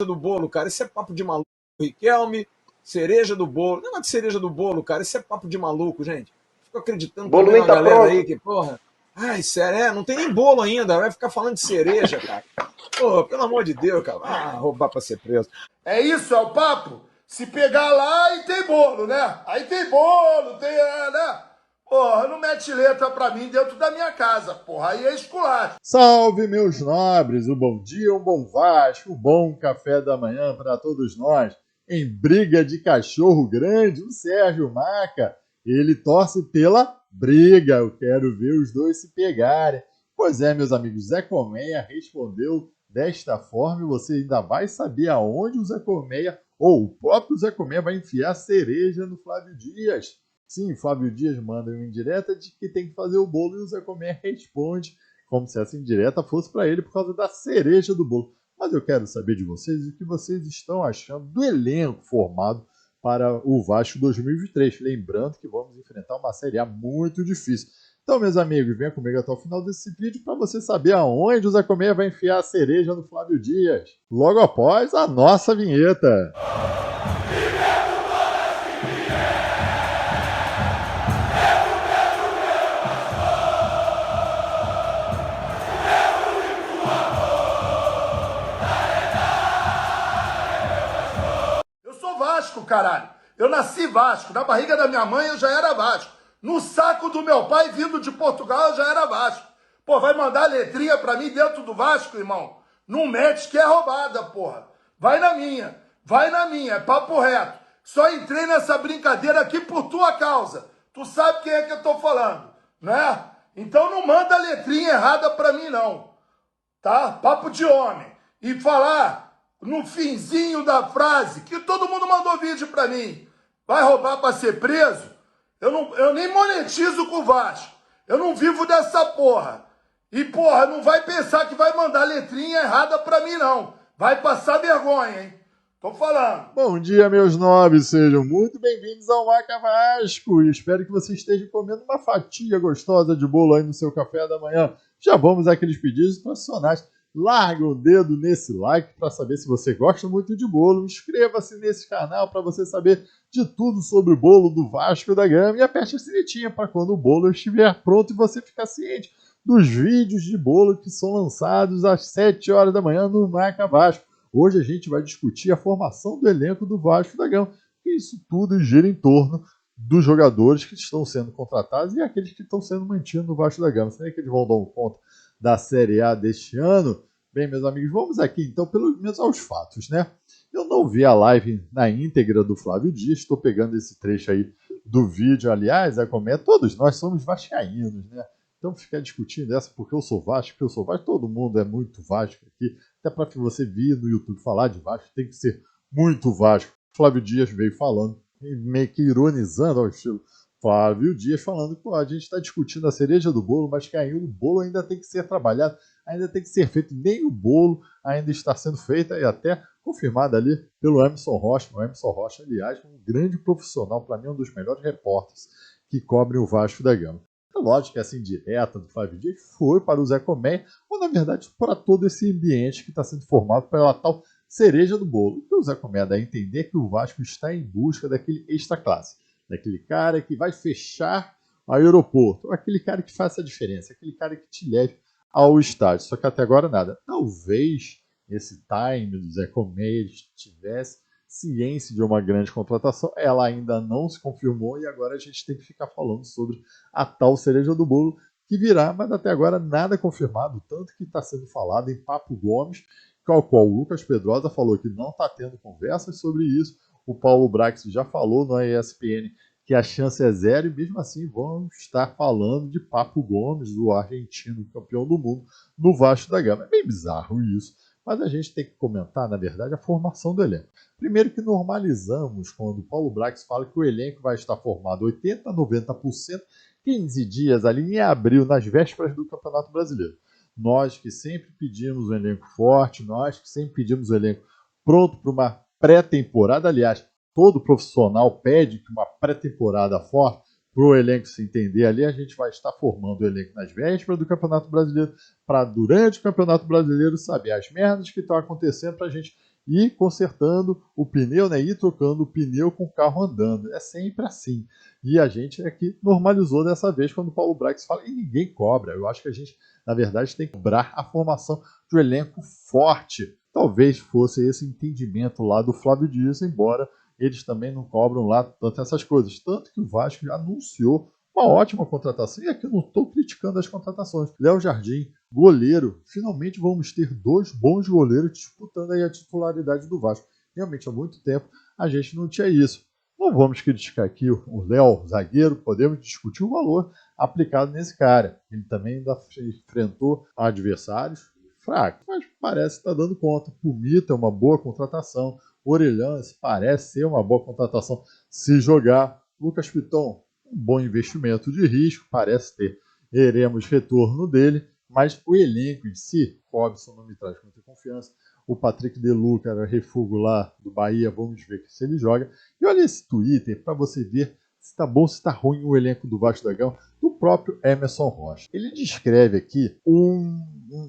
do bolo, cara, isso é papo de maluco. Riquelme, cereja do bolo. Não é de cereja do bolo, cara, isso é papo de maluco, gente. Fico O acreditando bolo também nem numa tá galera pronto. aí que, porra. Ai, sério, não tem nem bolo ainda, vai ficar falando de cereja, cara. Pô, pelo amor de Deus, cara. Ah, roubar pra ser preso. É isso, é o papo? Se pegar lá, aí tem bolo, né? Aí tem bolo, tem, né? Porra, não mete letra pra mim dentro da minha casa, porra. Aí é esculacho. Salve, meus nobres! Um bom dia, um bom Vasco, um bom café da manhã para todos nós. Em briga de cachorro grande, o Sérgio Maca, ele torce pela briga. Eu quero ver os dois se pegarem. Pois é, meus amigos, Zé Colmeia respondeu desta forma e você ainda vai saber aonde o Zé Colmeia, ou o próprio Zé Colmeia, vai enfiar a cereja no Flávio Dias. Sim, Flávio Dias manda uma indireta de que tem que fazer o bolo e o Zé Colmeia responde como se essa indireta fosse para ele por causa da cereja do bolo. Mas eu quero saber de vocês o que vocês estão achando do elenco formado para o Vasco 2023. Lembrando que vamos enfrentar uma Série A muito difícil. Então, meus amigos, venha comigo até o final desse vídeo para você saber aonde o Zé Colmeia vai enfiar a cereja no Flávio Dias. Logo após a nossa vinheta. Eu sou Vasco, caralho. Eu nasci Vasco. Na barriga da minha mãe eu já era Vasco. No saco do meu pai, vindo de Portugal, eu já era Vasco. Pô, vai mandar letrinha pra mim dentro do Vasco, irmão? Não mete que é roubada, porra. Vai na minha. Vai na minha. É papo reto. Só entrei nessa brincadeira aqui por tua causa. Tu sabe quem é que eu tô falando, né? Então não manda letrinha errada pra mim, não. Tá? Papo de homem. E falar no finzinho da frase que todo mundo mandou vídeo pra mim. Vai roubar pra ser preso? Eu nem monetizo com o Vasco. Eu não vivo dessa porra. E, porra, não vai pensar que vai mandar letrinha errada pra mim, não. Vai passar vergonha, hein? Tô falando. Bom dia, meus nobres, sejam muito bem-vindos ao Maca Vasco e espero que você esteja comendo uma fatia gostosa de bolo aí no seu café da manhã. Já vamos àqueles pedidos tradicionais. Larga o dedo nesse like para saber se você gosta muito de bolo. Inscreva-se nesse canal para você saber de tudo sobre o bolo do Vasco da Gama e aperte a sinetinha para quando o bolo estiver pronto e você ficar ciente dos vídeos de bolo que são lançados às 7 horas da manhã no Maca Vasco. Hoje a gente vai discutir a formação do elenco do Vasco da Gama. E isso tudo gira em torno dos jogadores que estão sendo contratados e aqueles que estão sendo mantidos no Vasco da Gama. Será que eles vão dar conta da Série A deste ano? Bem, meus amigos, vamos aqui então pelo menos aos fatos, né? Eu não vi a live na íntegra do Flávio Dias, estou pegando esse trecho aí do vídeo. Aliás, todos nós somos vascaínos, né? Então ficar discutindo essa porque eu sou Vasco, todo mundo é muito Vasco aqui. Até para que você vir no YouTube falar de Vasco, tem que ser muito Vasco. Flávio Dias veio falando, meio que ironizando ao estilo Flávio Dias, falando que a gente está discutindo a cereja do bolo, mas que ainda o bolo ainda tem que ser trabalhado, ainda tem que ser feito. Nem o bolo ainda está sendo feito e até confirmado ali pelo Emerson Rocha. O Emerson Rocha, aliás, um grande profissional, para mim um dos melhores repórteres que cobrem o Vasco da Gama. É lógico que essa indireta do Flávio Dias foi para o Zé Colmeia, ou na verdade para todo esse ambiente que está sendo formado pela tal cereja do bolo. E o Zé Colmeia dá a entender que o Vasco está em busca daquele extra classe, daquele cara que vai fechar o aeroporto, aquele cara que faça a diferença, aquele cara que te leve ao estádio. Só que até agora nada. Talvez esse time do Zé Colmeia tivesse ciência de uma grande contratação, ela ainda não se confirmou e agora a gente tem que ficar falando sobre a tal cereja do bolo que virá, mas até agora nada confirmado, tanto que está sendo falado em Papo Gomes, ao qual o Lucas Pedrosa falou que não está tendo conversas sobre isso, o Paulo Brax já falou no ESPN que a chance é zero e mesmo assim vamos estar falando de Papo Gomes, o argentino campeão do mundo, no Vasco da Gama. É bem bizarro isso, mas a gente tem que comentar, na verdade, a formação do elenco. Primeiro que normalizamos quando o Paulo Brax fala que o elenco vai estar formado 80% a 90%, 15 dias ali em abril, nas vésperas do Campeonato Brasileiro. Nós que sempre pedimos um elenco forte, nós que sempre pedimos um elenco pronto para uma pré-temporada, aliás, todo profissional pede que uma pré-temporada forte para o elenco se entender ali, a gente vai estar formando o elenco nas vésperas do Campeonato Brasileiro para durante o Campeonato Brasileiro saber as merdas que estão acontecendo para a gente ir consertando o pneu, né, ir trocando o pneu com o carro andando. É sempre assim. E a gente aqui normalizou dessa vez quando o Paulo Brax fala, e ninguém cobra. Eu acho que a gente, na verdade, tem que cobrar a formação de um elenco forte. Talvez fosse esse entendimento lá do Flávio Dias, embora eles também não cobram lá tanto essas coisas. Tanto que o Vasco já anunciou uma ótima contratação. E aqui eu não estou criticando as contratações. Léo Jardim, goleiro. Finalmente vamos ter 2 bons goleiros disputando aí a titularidade do Vasco. Realmente há muito tempo a gente não tinha isso. Não vamos criticar aqui o Léo, zagueiro, podemos discutir o valor aplicado nesse cara. Ele também ainda enfrentou adversários fracos, mas parece estar dando conta. Pumita é uma boa contratação. Orelhães parece ser uma boa contratação se jogar. Lucas Piton, um bom investimento de risco, parece ter. Teremos retorno dele, mas o elenco em si, Robson não me traz muita confiança. O Patrick De Luca era refúgio lá do Bahia, vamos ver se ele joga. E olha esse Twitter para você ver se está bom, se está ruim o elenco do Vasco da Gama, do próprio Emerson Rocha. Ele descreve aqui um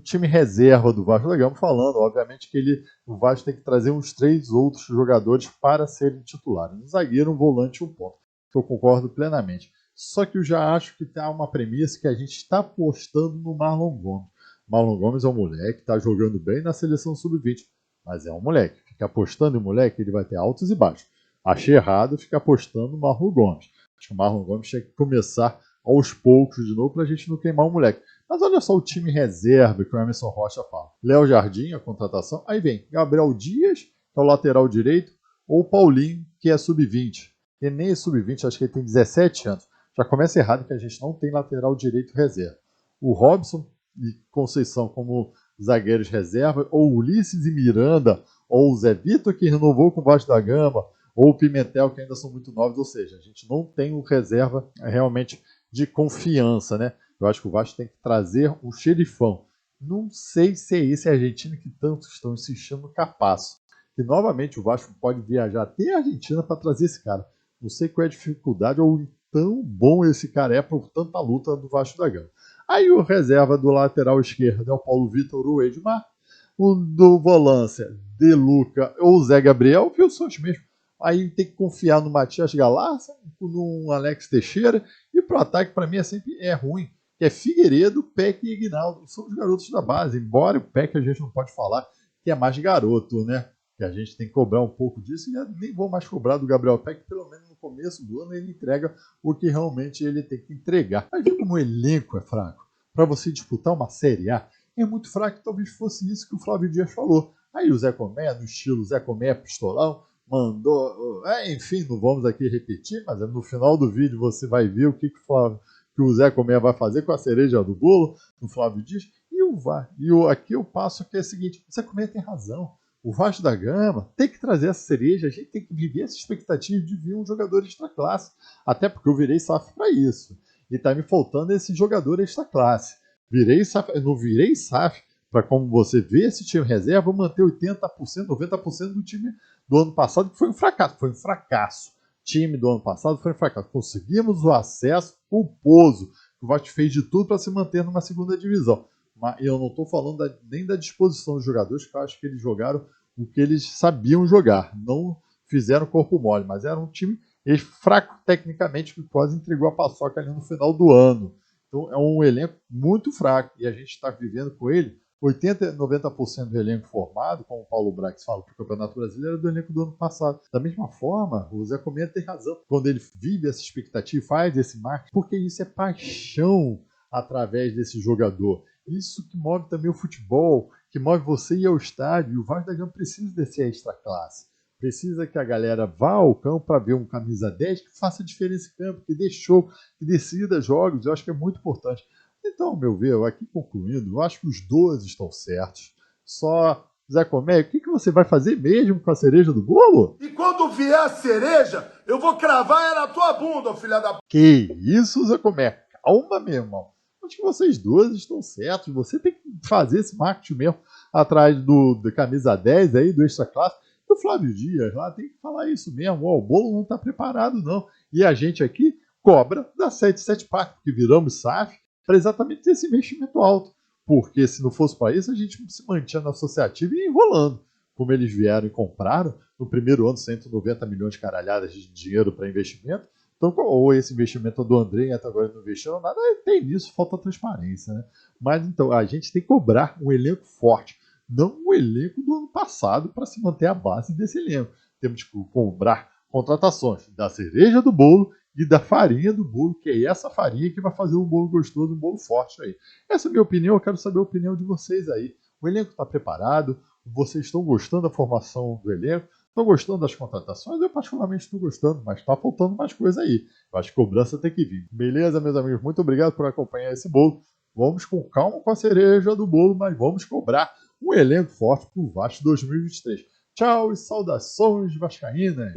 time reserva do Vasco da Gama, falando, obviamente, que o Vasco tem que trazer uns 3 outros jogadores para serem titulares. Um zagueiro, um volante e um ponta. Eu concordo plenamente. Só que eu já acho que está uma premissa que a gente está apostando no Marlon Gomes. Marlon Gomes é um moleque, está jogando bem na seleção sub-20, mas é um moleque. Fica apostando em moleque, ele vai ter altos e baixos. Achei errado ficar apostando no Marlon Gomes. Acho que o Marlon Gomes tinha que começar aos poucos de novo para a gente não queimar o moleque. Mas olha só o time reserva que o Emerson Rocha fala. Léo Jardim, a contratação. Aí vem Gabriel Dias, que é o lateral direito, ou Paulinho, que é sub-20. E nem é sub-20, acho que ele tem 17 anos. Já começa errado que a gente não tem lateral direito reserva. O Robson e Conceição como zagueiros reserva, ou Ulisses e Miranda, ou o Zé Vitor, que renovou com o Vasco da Gama, ou o Pimentel, que ainda são muito novos. Ou seja, a gente não tem um reserva realmente de confiança, né? Eu acho que o Vasco tem que trazer um xerifão. Não sei se é esse argentino que tantos estão insistindo no Capasso. E novamente o Vasco pode viajar até a Argentina para trazer esse cara. Não sei qual é a dificuldade ou tão bom esse cara é por tanta luta do Vasco da Gama. Aí o reserva do lateral esquerdo é o Paulo Vitor ou o Edmar. O do volância, De Luca ou o Zé Gabriel, que eu sou os mesmos. Aí tem que confiar no Matias Galarça, no Alex Teixeira. E pro ataque, para mim, é sempre ruim. Que é Figueiredo, Peck e Ignaldo. São os garotos da base. Embora o Peck a gente não pode falar que é mais garoto, né? Que a gente tem que cobrar um pouco disso. E nem vou mais cobrar do Gabriel Peck, pelo menos no começo do ano ele entrega o que realmente ele tem que entregar. Mas vê como o elenco é fraco. Para você disputar uma Série A, é muito fraco. Talvez fosse isso que o Flávio Dias falou. Aí o Zé Comé, no estilo Zé Comé pistolão, mandou... enfim, não vamos aqui repetir, mas no final do vídeo você vai ver o que o Zé Comé vai fazer com a cereja do bolo, no Flávio Dias. Aqui eu passo que é o seguinte, o Zé Comé tem razão. O Vasco da Gama tem que trazer essa cereja, a gente tem que viver essa expectativa de vir um jogador extra classe. Até porque eu virei SAF para isso. E está me faltando esse jogador extra classe. Não virei SAF para, como você vê, esse time reserva, manter 80%, 90% do time do ano passado, que foi um fracasso. Foi um fracasso. O time do ano passado foi um fracasso. Conseguimos o acesso culposo. O Vasco fez de tudo para se manter numa segunda divisão. Mas eu não estou falando nem da disposição dos jogadores, que eu acho que eles jogaram o que eles sabiam jogar. Não fizeram corpo mole, mas era um time fraco tecnicamente, que quase entregou a paçoca ali no final do ano. Então é um elenco muito fraco e a gente está vivendo com ele 80%, 90% do elenco formado, como o Paulo Brax fala para o Campeonato Brasileiro, do elenco do ano passado. Da mesma forma, o Zé Cometa tem razão. Quando ele vive essa expectativa, faz esse marketing, porque isso é paixão através desse jogador. Isso que move também o futebol, que move você ir ao estádio. E o Vasco da Gama precisa desse extra classe. Precisa que a galera vá ao campo para ver um camisa 10 que faça diferença em campo, que dê show, que decida jogos. Eu acho que é muito importante. Então, ao meu ver, aqui concluindo, eu acho que os 12 estão certos. Só, Zé Comé, o que você vai fazer mesmo com a cereja do bolo? E quando vier a cereja, eu vou cravar ela na tua bunda, filha da... Que isso, Zé Comé? Calma, meu irmão. Acho que vocês 12 estão certos. Você tem que fazer esse marketing mesmo atrás da camisa 10 aí, do extra classe. E o Flávio Dias lá tem que falar isso mesmo. O bolo não está preparado, não. E a gente aqui cobra da 77 Park, porque viramos SAF para exatamente ter esse investimento alto. Porque se não fosse para isso, a gente se mantinha no associativo e enrolando. como eles vieram e compraram, no primeiro ano 190 milhões de caralhadas de dinheiro para investimento. Então, ou esse investimento do André até agora não investiu nada, tem nisso, falta transparência, né? Mas então, a gente tem que cobrar um elenco forte, não o elenco do ano passado para se manter a base desse elenco. Temos que cobrar contratações da cereja do bolo e da farinha do bolo, que é essa farinha que vai fazer um bolo gostoso, um bolo forte aí. Essa é a minha opinião, eu quero saber a opinião de vocês aí. O elenco está preparado? Vocês estão gostando da formação do elenco? Estão gostando das contratações? Eu particularmente estou gostando, mas está faltando mais coisa aí. Eu acho que cobrança tem que vir. Beleza, meus amigos? Muito obrigado por acompanhar esse bolo. Vamos com calma com a cereja do bolo, mas vamos cobrar um elenco forte para o Vasco 2023. Tchau e saudações vascaínas!